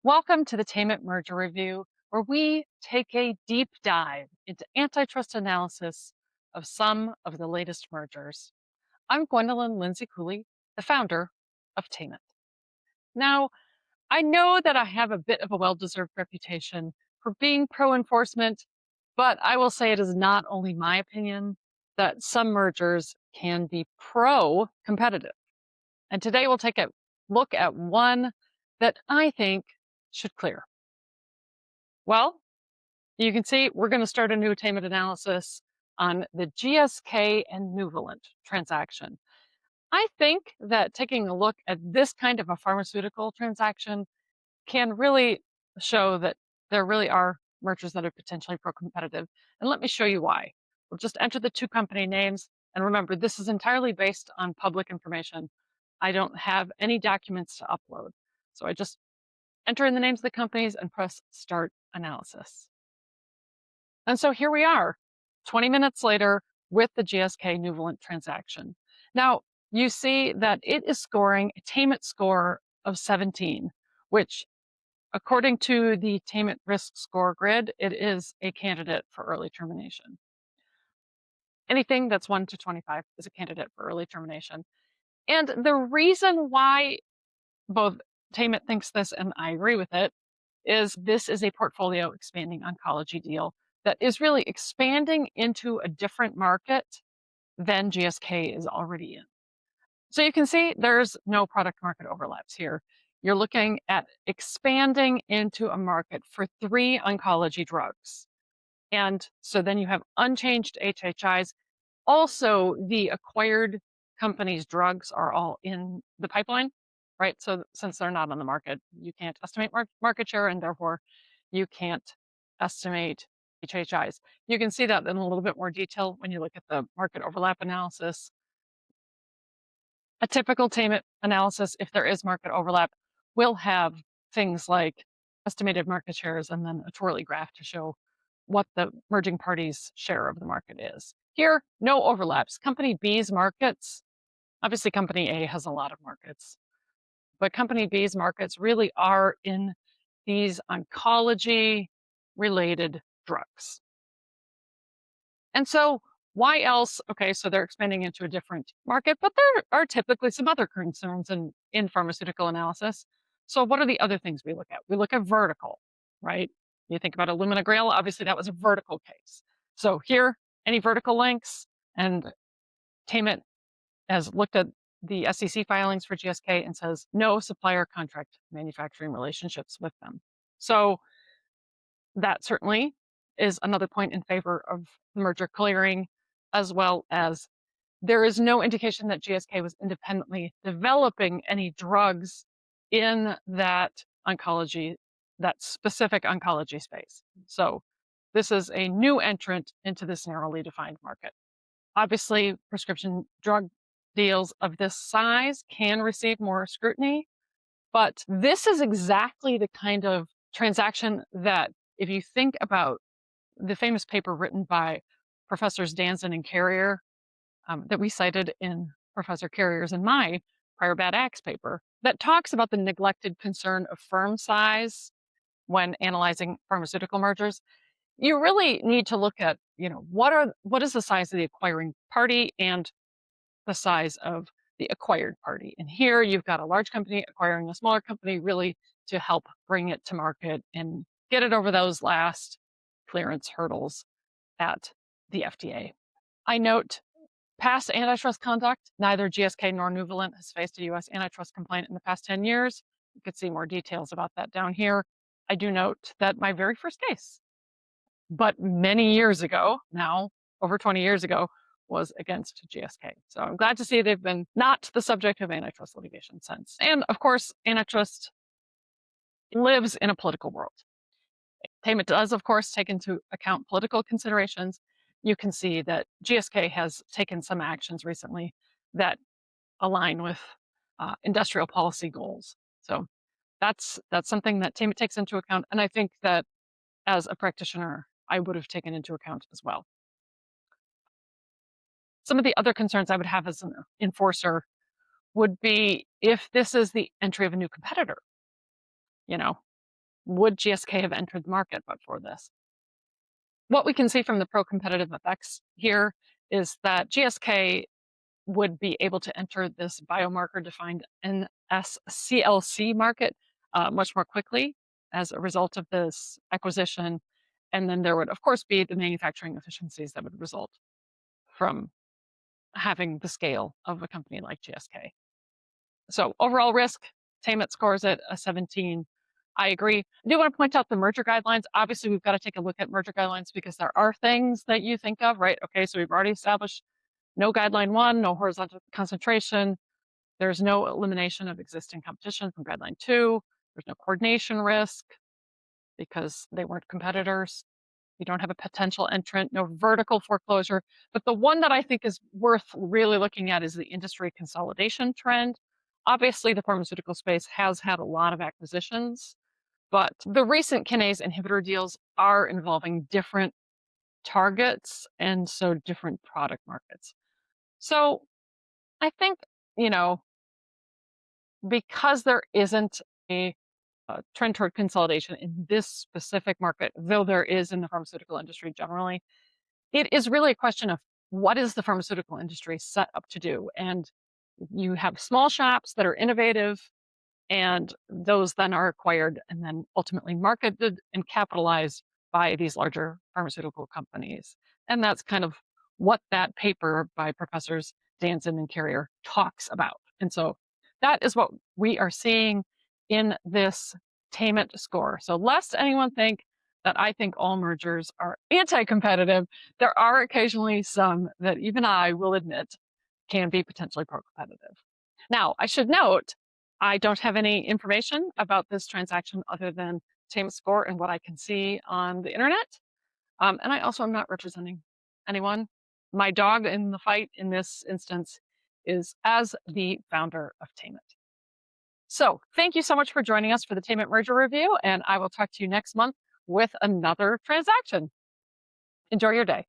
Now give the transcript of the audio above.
Welcome to the Taimet Merger Review, where we take a deep dive into antitrust analysis of some of the latest mergers. I'm Gwendolyn Lindsay Cooley, the founder of Taimet. Now, I know that I have a bit of a well-deserved reputation for being pro-enforcement, but I will say it is not only my opinion that some mergers can be pro-competitive. And today we'll take a look at one that I think should clear. Well, you can see we're going to start a new attainment analysis on the GSK and Nuvalent transaction. I think that taking a look at this kind of a pharmaceutical transaction can really show that there really are mergers that are potentially pro-competitive. And let me show you why. We'll just enter the two company names. And remember, this is entirely based on public information. I don't have any documents to upload. So I just enter in the names of the companies and press Start Analysis. And so here we are, 20 minutes later with the GSK Nuvalent transaction. Now, you see that it is scoring a Taimet score of 17, which, according to the Taimet risk score grid, it is a candidate for early termination. Anything that's 1 to 25 is a candidate for early termination. And the reason why both Taimet thinks this and I agree with it is this is a portfolio expanding oncology deal that is really expanding into a different market than GSK is already in. So you can see there's no product market overlaps here. You're looking at expanding into a market for 3 oncology drugs. And so then you have unchanged HHIs. Also, the acquired companies' drugs are all in the pipeline, right? So since they're not on the market, you can't estimate market share, and therefore you can't estimate HHIs. You can see that in a little bit more detail when you look at the market overlap analysis. A typical Taimet analysis, if there is market overlap, will have things like estimated market shares and then a twirly graph to show what the merging parties' share of the market is. Here, no overlaps. Company B's markets, obviously Company A has a lot of markets, but Company B's markets really are in these oncology-related drugs. And so why else? Okay, so they're expanding into a different market, but there are typically some other concerns in pharmaceutical analysis. So what are the other things we look at? We look at vertical, right? You think about Illumina Grail, obviously that was a vertical case. So here, any vertical links, and Taimet has looked at the SEC filings for GSK and says no supplier contract manufacturing relationships with them. So that certainly is another point in favor of the merger clearing, as well as there is no indication that GSK was independently developing any drugs in that oncology, that specific oncology space. So this is a new entrant into this narrowly defined market. Obviously, prescription drug deals of this size can receive more scrutiny, but this is exactly the kind of transaction that, if you think about the famous paper written by Professors Danzen and Carrier that we cited in Professor Carrier's and my prior bad acts paper, that talks about the neglected concern of firm size when analyzing pharmaceutical mergers. You really need to look at, what is the size of the acquiring party and the size of the acquired party. And here you've got a large company acquiring a smaller company, really to help bring it to market and get it over those last clearance hurdles at the FDA. I note past antitrust conduct, neither GSK nor Nuvalent has faced a US antitrust complaint in the past 10 years. You could see more details about that down here. I do note that my very first case, but many years ago, now over 20 years ago, was against GSK. So I'm glad to see they've been not the subject of antitrust litigation since. And of course, antitrust lives in a political world. Taimet does, of course, take into account political considerations. You can see that GSK has taken some actions recently that align with industrial policy goals. So that's something that Taimet takes into account. And I think that as a practitioner, I would have taken into account as well. Some of the other concerns I would have as an enforcer would be if this is the entry of a new competitor. would GSK have entered the market but for this? What we can see from the pro-competitive effects here is that GSK would be able to enter this biomarker-defined NSCLC market much more quickly as a result of this acquisition. And then there would, of course, be the manufacturing efficiencies that would result from having the scale of a company like GSK. So overall risk, Taimet scores at a 17. I agree. I do want to point out the merger guidelines. Obviously, we've got to take a look at merger guidelines because there are things that you think of, right? Okay, so we've already established no guideline 1, no horizontal concentration. There's no elimination of existing competition from guideline 2. There's no coordination risk because they weren't competitors. You don't have a potential entrant, no vertical foreclosure. But the one that I think is worth really looking at is the industry consolidation trend. Obviously, the pharmaceutical space has had a lot of acquisitions, but the recent kinase inhibitor deals are involving different targets and so different product markets. So I think, because there isn't a trend toward consolidation in this specific market, though there is in the pharmaceutical industry generally, it is really a question of what is the pharmaceutical industry set up to do? And you have small shops that are innovative, and those then are acquired and then ultimately marketed and capitalized by these larger pharmaceutical companies. And that's kind of what that paper by Professors Danson and Carrier talks about. And so that is what we are seeing in this Taimet score. So lest anyone think that I think all mergers are anti-competitive, there are occasionally some that even I will admit can be potentially pro-competitive. Now, I should note, I don't have any information about this transaction other than Taimet score and what I can see on the internet. And I also am not representing anyone. My dog in the fight in this instance is as the founder of Taimet. So thank you so much for joining us for the Taimet Merger review, and I will talk to you next month with another transaction. Enjoy your day.